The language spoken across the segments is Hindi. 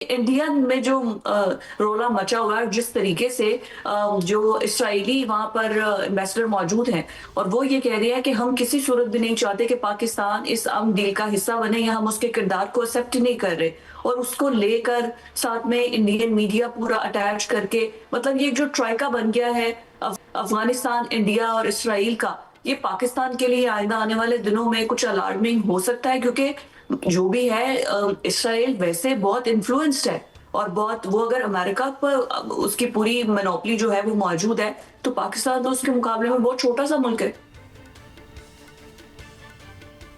इंडिया में जो रोला मचा हुआ है, जिस तरीके से जो इस्राएली वहाँ पर एम्बेसडर मौजूद हैं और वो ये कह रहे हैं कि हम किसी सूरत भी नहीं चाहते कि पाकिस्तान इस अमन डील का हिस्सा बने, या हम उसके किरदार को एक्सेप्ट नहीं कर रहे, और उसको लेकर साथ में इंडियन मीडिया पूरा अटैच करके, मतलब ये जो ट्राइका बन गया है अफगानिस्तान, इंडिया और इसराइल का, ये पाकिस्तान के लिए आइंदा आने वाले दिनों में कुछ अलार्मिंग हो सकता है, क्योंकि जो भी है इसराइल वैसे बहुत इन्फ्लुएंस्ड है, और बहुत वो अगर अमेरिका पर उसकी पूरी मोनोपोली जो है वो मौजूद है, तो पाकिस्तान तो उसके मुकाबले में बहुत छोटा सा मुल्क है।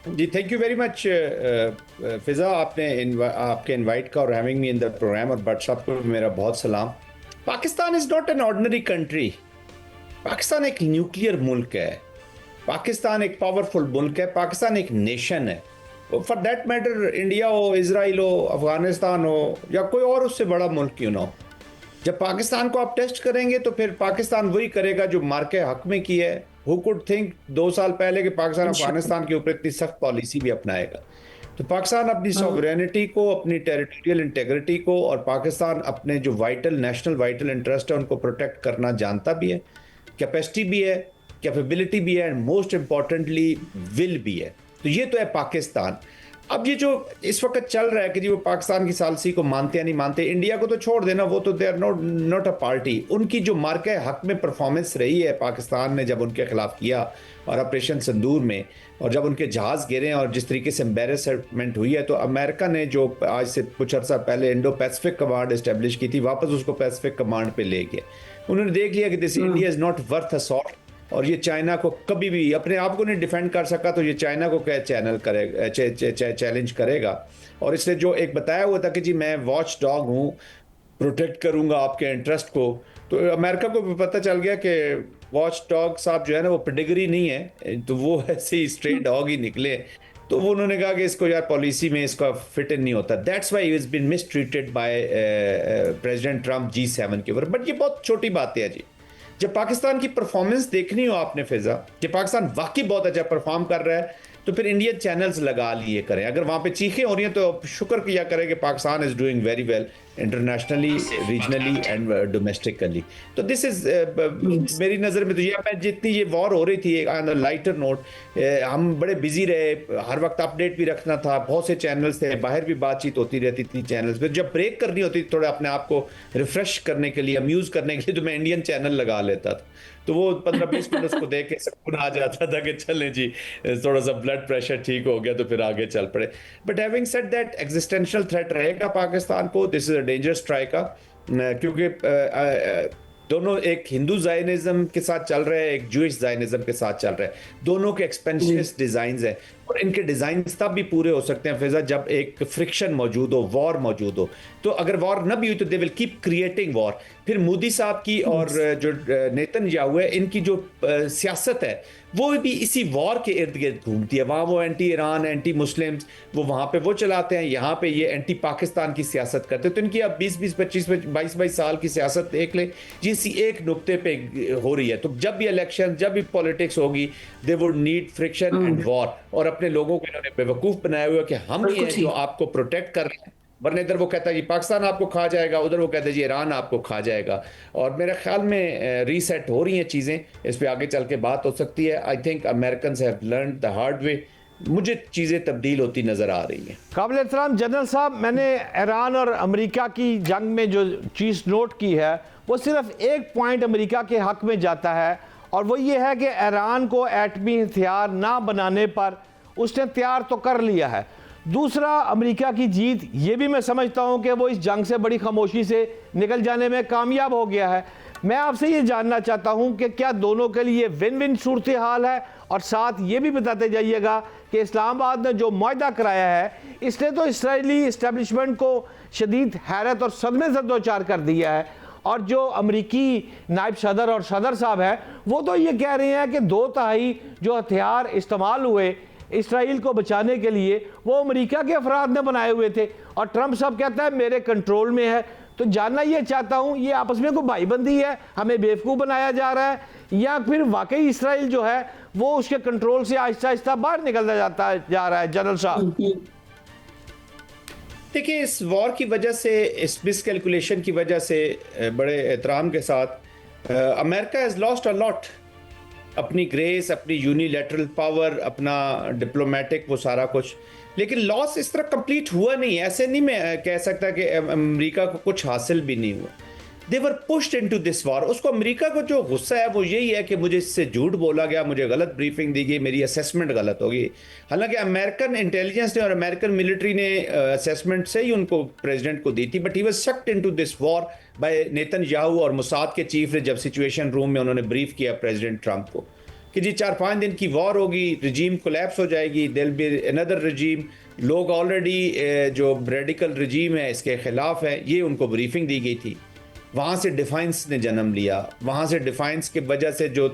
जी thank you very much Fiza, आपके इनवाइट का और having me in the programme, और भट्ट साहब को भी मेरा बहुत सलाम। Pakistan is not an ordinary country. Pakistan एक न्यूक्लियर मुल्क है, पाकिस्तान एक पावरफुल मुल्क है, पाकिस्तान एक नेशन है। फॉर दैट मैटर इंडिया हो, इसराइल हो, अफगानिस्तान हो, या कोई और उससे बड़ा मुल्क क्यों ना हो, जब पाकिस्तान को आप टेस्ट करेंगे तो फिर पाकिस्तान वही करेगा जो मार के हक में की है। हु कुड थिंक 2 साल पहले कि पाकिस्तान अफगानिस्तान के ऊपर इतनी सख्त पॉलिसी भी अपनाएगा। तो पाकिस्तान अपनी सॉवरेनिटी को, अपनी टेरिटोरियल इंटेग्रिटी को, और पाकिस्तान अपने जो नेशनल वाइटल इंटरेस्ट है उनको प्रोटेक्ट करना जानता भी है, कैपेसिटी भी है, कैपेबिलिटी भी है, एंड मोस्ट इंपॉर्टेंटली विल भी है। तो ये तो है पाकिस्तान। अब ये जो इस वक्त चल रहा है कि जी वो पाकिस्तान की सालसी को मानते या नहीं मानते, इंडिया को तो छोड़ देना, वो तो they are not a party. उनकी जो मार्के हक में परफॉर्मेंस रही है पाकिस्तान ने जब उनके खिलाफ किया, और ऑपरेशन संदूर में, और जब उनके जहाज गिरे और जिस तरीके से एम्बेरसमेंट हुई है, तो अमेरिका ने जो आज से कुछ अर्सा पहले इंडो पैसिफिक कमांड इस्टेब्लिश की थी, वापस उसको पैसिफिक कमांड पे ले गए। उन्होंने देख लिया कि this India is not worth a salt, और ये चाइना को कभी भी अपने आप को नहीं डिफेंड कर सका, तो ये चाइना को क्या चैलेंज करेगा। और इसने जो एक बताया हुआ था कि जी मैं वॉच डॉग हूँ, प्रोटेक्ट करूंगा आपके इंटरेस्ट को, तो अमेरिका को भी पता चल गया कि वॉच डॉग साहब जो है ना वो पेडिग्री नहीं है, तो वो ऐसे ही स्ट्रे डॉग ही निकले। तो वो उन्होंने कहा कि इसको यार पॉलिसी में इसका फिट इन नहीं होता। That's why is been mistreated by president Trump G7 के ऊपर। बट ये बहुत छोटी बात है जी। जब पाकिस्तान की परफॉर्मेंस देखनी हो आपने फिजा, कि पाकिस्तान वाकई बहुत अच्छा परफॉर्म कर रहा है, तो फिर इंडियन चैनल्स लगा लिए करें। अगर वहां पे चीखें हो रही हैं तो शुक्र किया करें कि Pakistan is doing very well internationally, regionally and domestically. तो दिस इज मेरी नज़र में तो ये, मैं जितनी ये वॉर हो रही थी ऑन अ लाइटर नोट, हम बड़े बिजी रहे, हर वक्त अपडेट भी रखना था, बहुत से चैनल्स थे, बाहर भी बातचीत होती रहती थी चैनल्स पर। जब ब्रेक करनी होती थी थोड़ा अपने आप को रिफ्रेश करने के लिए, अम्यूज करने के लिए, तो मैं इंडियन चैनल लगा लेता था, तो वो 15-20 मिनट उसको देख के सुकून आ जाता था कि चलें जी थोड़ा सा ब्लड प्रेशर ठीक हो गया तो फिर आगे चल पड़े। But having said that, existential threat रहेगा पाकिस्तान को, दिस इज अ डेंजरस ट्राइका, क्योंकि दोनों एक हिंदू जायनिज्म के साथ चल रहे हैं, एक जूइश जायनिज्म के साथ चल रहे हैं, दोनों के एक्सपेंशियस डिजाइन हैं, और इनके डिजाइन तब भी पूरे हो सकते हैं फिजा जब एक फ्रिक्शन मौजूद हो, वॉर मौजूद हो। तो अगर वॉर न भी हुई तो they will keep creating war. फिर मोदी साहब की और जो नेतन्याहू है, इनकी जो सियासत है वो भी इसी वॉर के इर्द गिर्द घूमती है। वहाँ वो एंटी ईरान, एंटी मुस्लिम्स, वो वहाँ पे वो चलाते हैं, यहाँ पे ये एंटी पाकिस्तान की सियासत करते हैं। तो इनकी अब 20-20, 25-25, 22-22 साल की सियासत देख ले, जिस एक नुक्ते पे हो रही है। तो जब भी इलेक्शन, जब भी पॉलिटिक्स होगी, they would need friction and war. और अपने लोगों को इन्होंने बेवकूफ़ बनाए हुए कि हम ही हैं जो आपको प्रोटेक्ट कर रहे हैं, वरना इधर वो कहता है जी पाकिस्तान आपको खा जाएगा, उधर वो कहता है जी ईरान आपको खा जाएगा। और मेरे ख्याल में रीसेट हो रही हैं चीज़ें, इस पे आगे चल के बात हो सकती है। I think Americans have learned the hard way. मुझे चीज़ें तब्दील होती नज़र आ रही हैं। काबिल एहतराम जनरल साहब, मैंने ईरान और अमेरिका की जंग में जो चीज़ नोट की है वो सिर्फ एक पॉइंट अमेरिका के हक में जाता है, और वो ये है कि ईरान को एटमी हथियार ना बनाने पर उसने तैयार तो कर लिया है। दूसरा, अमेरिका की जीत, ये भी मैं समझता हूँ कि वो इस जंग से बड़ी खामोशी से निकल जाने में कामयाब हो गया है। मैं आपसे ये जानना चाहता हूँ कि क्या दोनों के लिए विन विन सूरत हाल है, और साथ ये भी बताते जाइएगा कि इस्लामाबाद ने जो मुआहदा कराया है, इसने तो इसराइली इस्टेब्लिशमेंट को शदीद हैरत और सदमे से दो चार कर दिया है, और जो अमरीकी नायब सदर और सदर साहब हैं वो तो ये कह रहे हैं कि 2/3 जो हथियार इस्तेमाल हुए इसराइल को बचाने के लिए वो अमेरिका के अफराद ने बनाए हुए थे, और ट्रंप साहब कहता है मेरे कंट्रोल में है। तो जानना ये चाहता हूँ, ये आपस में कोई भाईबंदी है, हमें बेवकूफ़ बनाया जा रहा है, या फिर वाकई इसराइल जो है वो उसके कंट्रोल से आहिस्ता आहिस्ता बाहर निकलता जा रहा है जनरल साहब? देखिए, इस वॉर की वजह से, इस मिसकैलकुलेशन की वजह से, बड़े एहतराम के साथ, America has lost a lot, अपनी ग्रेस, अपनी यूनिलैटरल पावर, अपना डिप्लोमेटिक वो सारा कुछ। लेकिन लॉस इस तरह कंप्लीट हुआ नहीं। ऐसे नहीं मैं कह सकता कि अमेरिका को कुछ हासिल भी नहीं हुआ। दे वर पुश्ड इनटू दिस वॉर। उसको, अमेरिका को जो गुस्सा है वो यही है कि मुझे इससे झूठ बोला गया, मुझे गलत ब्रीफिंग दी गई, मेरी असेसमेंट गलत होगी। हालांकि अमेरिकन इंटेलिजेंस ने और अमेरिकन मिलिट्री ने असेसमेंट से ही उनको प्रेसिडेंट को दी थी, but he was sucked into this war by Netanyahu. और मोसाद के चीफ ने जब सिचुएशन रूम में उन्होंने ब्रीफ किया प्रेसिडेंट ट्रंप को कि जी 4-5 दिन की वॉर होगी, रिजीम कोलैप्स हो जाएगी, देयर बी अनदर रिजीम, लोग ऑलरेडी जो रेडिकल रिजीम है इसके खिलाफ है, ये उनको ब्रीफिंग दी गई थी। वहाँ से डिफाइंस ने जन्म लिया। वहाँ से डिफाइंस की वजह से जो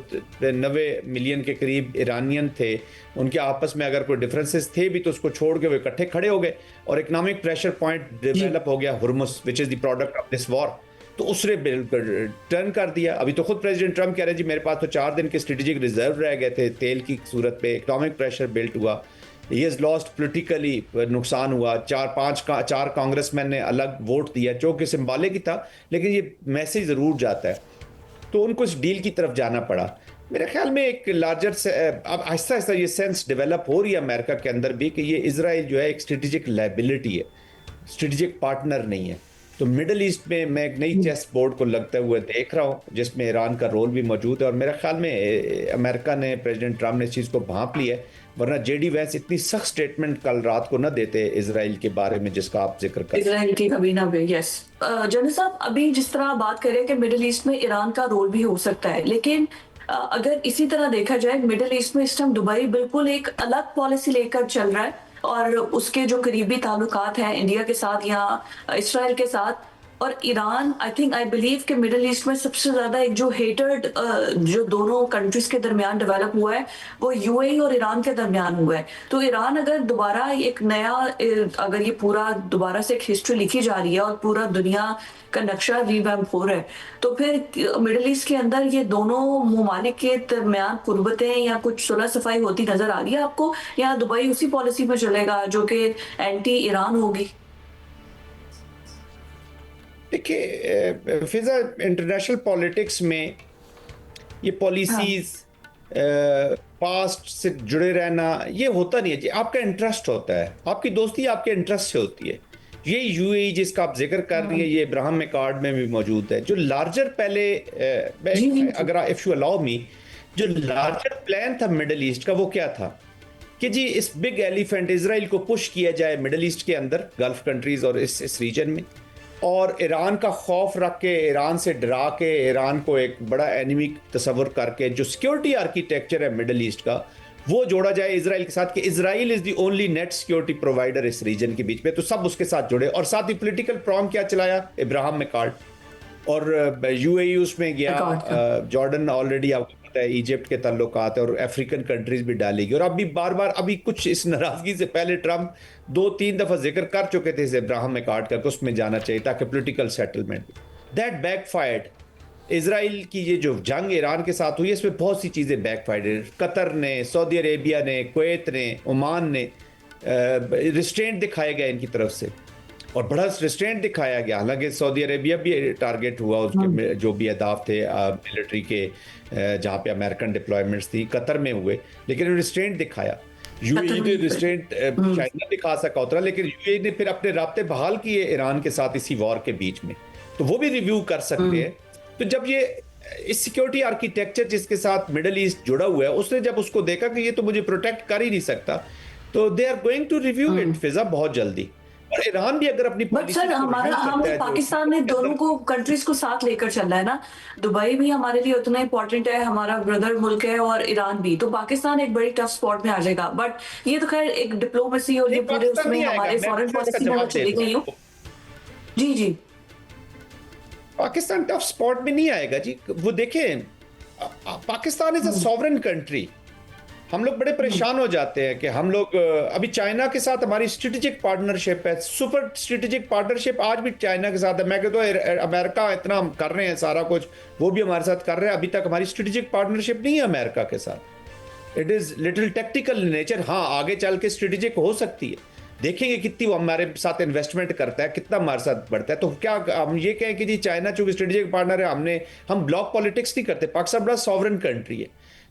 90 मिलियन के करीब ईरानियन थे, उनके आपस में अगर कोई डिफरेंसेस थे भी तो उसको छोड़ के वो इकट्ठे खड़े हो गए और इकोनॉमिक प्रेशर पॉइंट डेवलप हो गया, Hormuz, which is the product of this war. तो उसने टर्न कर दिया। अभी तो खुद प्रेसिडेंट ट्रंप कह रहे हैं जी मेरे पास तो 4 दिन के स्ट्रेटेजिक रिजर्व रह गए थे तेल की सूरत पे, इकोनॉमिक प्रेशर बिल्ट हुआ, ही हैज़ लॉस्ट पोलिटिकली, नुकसान हुआ। 4 कांग्रेसमैन ने अलग वोट दिया जो कि सिंबॉलिक ही था, लेकिन ये मैसेज ज़रूर जाता है। तो उनको इस डील की तरफ जाना पड़ा। मेरे ख्याल में एक लार्जर से अब आहिस्ता आहिस्ता ये सेंस डेवलप हो रही है अमेरिका के अंदर भी कि ये इजराइल जो है एक स्ट्रेटेजिक लायबिलिटी है, स्ट्रेटेजिक पार्टनर नहीं है। तो मिडल ईस्ट में मैं एक नई चेस बोर्ड को लगते हुए देख रहा हूँ जिसमें ईरान का रोल भी मौजूद है। और मेरे ख्याल में अमेरिका ने, प्रेसिडेंट ट्रंप ने इस चीज़ को भांप लिया है, वरना जेडी वैंस इतनी सख्त स्टेटमेंट कल रात को न देते इजराइल के बारे में जिसका आप जिक्र कर। इजराइल की कबीना पे, यस। जनरल साहब, अभी जिस तरह बात करें कि मिडिल ईस्ट में ईरान का रोल भी हो सकता है, लेकिन अगर इसी तरह देखा जाए मिडिल ईस्ट में इस टाइम दुबई बिल्कुल एक अलग पॉलिसी लेकर चल रहा है और उसके जो करीबी ताल्लुकात हैं इंडिया के साथ या इसराइल के साथ, और ईरान, आई बिलीव कि मिडिल ईस्ट में सबसे ज्यादा एक जो हेटेड जो दोनों कंट्रीज के दरमियान डेवलप हुआ है वो यूएई और ईरान के दरमियान हुआ है। तो ईरान अगर दोबारा एक नया, अगर ये पूरा दोबारा से एक हिस्ट्री लिखी जा रही है और पूरा दुनिया का नक्शा रिवैम्प हो रहा है, तो फिर मिडिल ईस्ट के अंदर ये दोनों ममालिक के दरमियान कुर्बतें या कुछ सुलह सफाई होती नजर आ रही है आपको, या दुबई उसी पॉलिसी में चलेगा जो कि एंटी ईरान होगी? देखिए फिजा, इंटरनेशनल पॉलिटिक्स में ये पॉलिसीज पास्ट से जुड़े रहना ये होता नहीं है जी। आपका इंटरेस्ट होता है, आपकी दोस्ती आपके इंटरेस्ट से होती है। ये यूएई जिसका आप जिक्र कर रही है, ये इब्राहिम अकॉर्ड में भी मौजूद है। जो लार्जर पहले, अगर इफ यू अलाउ मी, जो लार्जर प्लान था मिडल ईस्ट का वो क्या था कि जी इस बिग एलिफेंट इजराइल को पुश किया जाए मिडल ईस्ट के अंदर, गल्फ कंट्रीज और इस रीजन में, और ईरान का खौफ रख के, ईरान से डरा के, ईरान को एक बड़ा एनिमी तस्वर करके जो सिक्योरिटी आर्किटेक्चर है मिडल ईस्ट का वो जोड़ा जाए इजराइल के साथ कि Israel is the only net security provider इस रीजन के बीच में। तो सब उसके साथ जुड़े और साथ ही पॉलिटिकल प्रॉम क्या चलाया, इब्राहिम अकॉर्ड, और यूएई उसमें गया, जॉर्डन ऑलरेडी आपको पता है इजिप्ट के ताल्लुकात है, और अफ्रीकन कंट्रीज भी डालेगी। और अभी बार बार अभी कुछ इस नाराजगी से पहले ट्रंप 2-3 दफा जिक्र कर चुके थे इस इब्राहिम अकॉर्ड का, उसमें जाना चाहिए ताकि political settlement. That backfired. Israel की ये जो जंग ईरान के साथ हुई है इसमें बहुत सी चीज़ें बैकफायर्ड। कतर ने, सऊदी अरेबिया ने, कुवैत ने, ओमान ने रिस्ट्रेंट दिखाया गया इनकी तरफ से, और बड़ा रिस्ट्रेंट दिखाया गया। हालांकि सऊदी अरेबिया भी टारगेट हुआ, उसके जो भी अहदाफ थे मिलिट्री के, जहाँ पे अमेरिकन डिप्लॉयमेंट्स थी, कतर में हुए, लेकिन रिस्ट्रेंट दिखाया। यूएई ने रिस्ट्रेंट शायद न दिखा सका उतना, लेकिन यूएई ने फिर अपने राब्ते बहाल किए ईरान के साथ इसी वॉर के बीच में, तो वो भी रिव्यू कर सकते हैं। तो जब ये इस सिक्योरिटी आर्किटेक्चर जिसके साथ मिडल ईस्ट जुड़ा हुआ है, उसने जब उसको देखा कि ये तो मुझे प्रोटेक्ट कर ही नहीं सकता, तो they are going to review it फिजा बहुत जल्दी। और ईरान भी अगर अपनी बट सर, हम पाकिस्तान ने दोनों को कंट्रीज को साथ लेकर चलना है ना। दुबई भी हमारे लिए उतना इंपॉर्टेंट है, हमारा ब्रदर मुल्क है, और ईरान भी। तो पाकिस्तान एक बड़ी टफ स्पॉट में आ जाएगा। बट ये तो खैर एक डिप्लोमेसी और ये पूरे उसमें हमारे फॉरेन पॉलिसी में चली गई हो। जी जी, पाकिस्तान टफ स्पॉट में नहीं आएगा जी। वो देखें, Pakistan is a sovereign country. हम लोग बड़े परेशान हो जाते हैं कि हम लोग अभी चाइना के साथ हमारी स्ट्रेटेजिक पार्टनरशिप है, सुपर स्ट्रेटेजिक पार्टनरशिप आज भी चाइना के साथ है। मैं कहता हूँ अमेरिका इतना कर रहे हैं सारा कुछ, वो भी हमारे साथ कर रहे हैं। अभी तक हमारी स्ट्रेटेजिक पार्टनरशिप नहीं है अमेरिका के साथ, it is little tactical nature. हाँ, आगे चल के स्ट्रेटेजिक हो सकती है, देखेंगे कितनी वो हमारे साथ इन्वेस्टमेंट करता है, कितना हमारे साथ बढ़ता है। तो क्या हम ये कहें कि जी चाइना चूंकि स्ट्रेटेजिक पार्टनर है, हम ब्लॉक पॉलिटिक्स नहीं करते। पाकिस्तान बड़ा सॉवरन कंट्री है,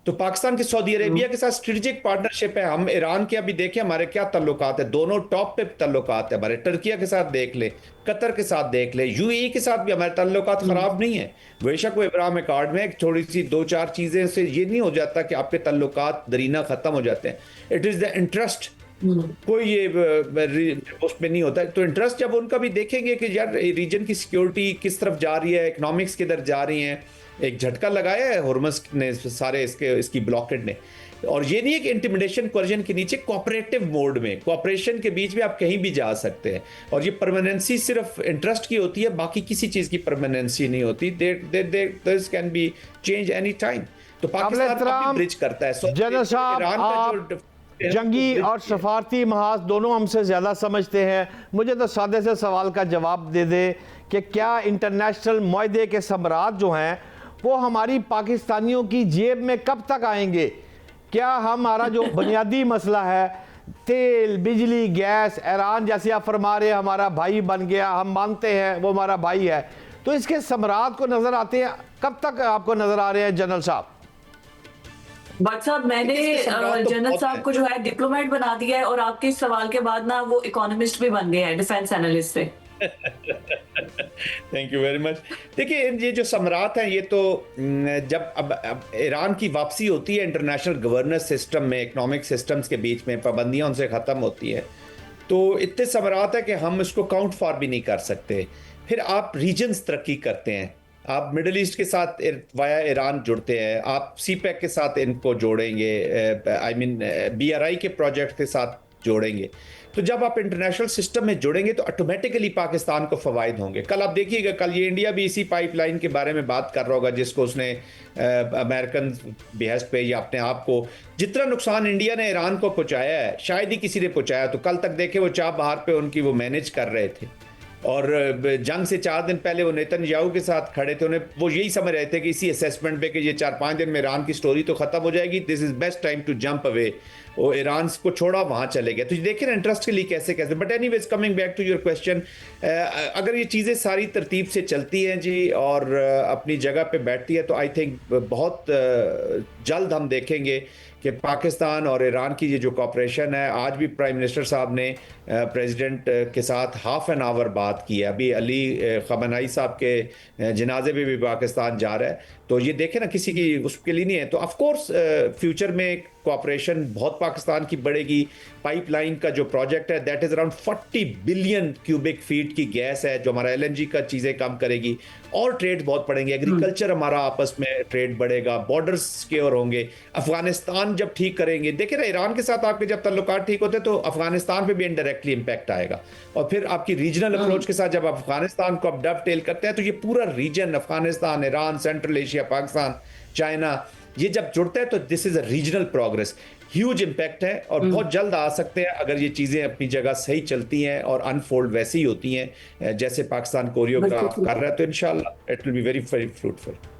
तो पाकिस्तान की सऊदी अरेबिया के साथ स्ट्रेटेजिक पार्टनरशिप है। हम ईरान के अभी देखें हमारे क्या ताल्लुकात है, दोनों टॉप पे ताल्लुकात है हमारे। टर्किया के साथ देख ले, कतर के साथ देख ले, यूएई के साथ भी हमारे ताल्लुकात खराब नहीं है। बेशक वो इब्राहिम अकॉर्ड में थोड़ी सी दो चार चीजें से ये नहीं हो जाता कि आपके ताल्लुकात दरीना खत्म हो जाते हैं। इट इज द इंटरेस्ट, कोई ये उसमें नहीं होता। तो इंटरेस्ट जब उनका भी देखेंगे कि यार रीजन की सिक्योरिटी किस तरफ जा रही है, इकोनॉमिक्स किधर जा रही हैं। एक झटका लगाया है हुर्मुज़ ने सारे इसकी ब्लॉकेड ने। और ये नहीं है कि इंटिमिडेशन कोर्जन के नीचे कोऑपरेटिव मोड में, कोऑपरेशन के बीच में आप कहीं भी जा सकते हैं। और ये परमानेंसी सिर्फ इंटरेस्ट की होती है, बाकी किसी चीज की परमानेंसी नहीं होती। This can be change any time. तो पाकिस्तान ब्रिज करता है। जनरल साहब, आप जंगी और सफारती महाज दोनों हमसे ज़्यादा समझते हैं। मुझे तो सादे से सवाल का जवाब दे दे कि क्या इंटरनेशनल मुआहदे के समरात जो हैं वो हमारी पाकिस्तानियों की जेब में कब तक आएंगे? क्या हमारा जो बुनियादी मसला है तेल, बिजली, गैस, ईरान जैसे आप फरमा रहे हैं हमारा भाई बन गया, हम मानते हैं वो हमारा भाई है, तो इसके समरात को नज़र आते हैं, कब तक आपको नज़र आ रहे हैं जनरल साहब? भट्ट साहब, मैंने जनरल साहब को जो है डिप्लोमेट बना दिया है और आपके सवाल के बाद ना वो इकोनॉमिस्ट भी बन गए हैं, डिफेंस एनालिस्ट से। Thank you very much. देखिए ये जो समरात हैं ये तो जब अब ईरान की वापसी होती है इंटरनेशनल गवर्नेंस सिस्टम में, इकोनॉमिक सिस्टम्स के बीच में, पाबंदियां उनसे ख़त्म होती है, तो इतने समरात है कि हम इसको काउंट फॉर भी नहीं कर सकते। फिर आप रीजन्स तरक्की करते हैं, आप मिडल ईस्ट के साथ वाया ईरान जुड़ते हैं, आप सीपैक के साथ इनको जोड़ेंगे, आई मीन BRI के प्रोजेक्ट के साथ जोड़ेंगे। तो जब आप इंटरनेशनल सिस्टम में जुड़ेंगे तो ऑटोमेटिकली पाकिस्तान को फ़वाइद होंगे। कल आप देखिएगा, कल ये इंडिया भी इसी पाइपलाइन के बारे में बात कर रहा होगा जिसको उसने अमेरिकन बेहस पे या अपने आप को, जितना नुकसान इंडिया ने ईरान को पहुंचाया है शायद ही किसी ने पहुंचाया। तो कल तक देखे वो चाबहार पे उनकी वो मैनेज कर रहे थे, और जंग से 4 दिन पहले वो नेतन्याहू के साथ खड़े थे। उन्हें वो यही समझ रहे थे कि इसी असेसमेंट पे कि ये 4-5 दिन में ईरान की स्टोरी तो खत्म हो जाएगी, this is best time to jump away. वो ईरान को छोड़ा, वहां चले गए। तो देखिए ना इंटरेस्ट के लिए कैसे कैसे। But anyways coming back to your question, अगर ये चीज़ें सारी तरतीब से चलती हैं जी और अपनी जगह पे बैठती है तो आई थिंक बहुत जल्द हम देखेंगे कि पाकिस्तान और ईरान की ये जो कॉपरेशन है। आज भी प्राइम मिनिस्टर साहब ने प्रेसिडेंट के साथ हाफ एन आवर बात की है। अभी अली खamenei साहब के जनाजे पे भी पाकिस्तान जा रहा है। तो ये देखें ना, किसी की उसके लिए नहीं है। तो ऑफ कोर्स फ्यूचर में कॉपरेशन बहुत पाकिस्तान की बढ़ेगी। पाइपलाइन का जो प्रोजेक्ट है that is around 40 billion cubic feet की गैस है जो हमारा LNG का चीज़ें कम करेगी, और ट्रेड बहुत बढ़ेंगे। एग्रीकल्चर हमारा आपस में ट्रेड बढ़ेगा, बॉर्डर्स सिक्योर होंगे। अफगानिस्तान जब ठीक करेंगे, देखिए ना ईरान के साथ आपके जब ताल्लुकात ठीक होते तो अफगानिस्तान पे भी इनडायरेक्टली इंपैक्ट आएगा। और फिर आपकी रीजनल अप्रोच के साथ जब अफगानिस्तान को आप डबटेल करते हैं तो ये पूरा region, Afghanistan, Iran, central Asia, Pakistan, China, ये जब जुड़ता है तो this is a regional progress. Huge impact है और बहुत जल्द आ सकते हैं अगर ये चीज़ें अपनी जगह सही चलती हैं और अनफोल्ड वैसी ही होती हैं जैसे पाकिस्तान कोरियोग्राफ कर रहा है। तो इंशाल्लाह it will be very very fruitful.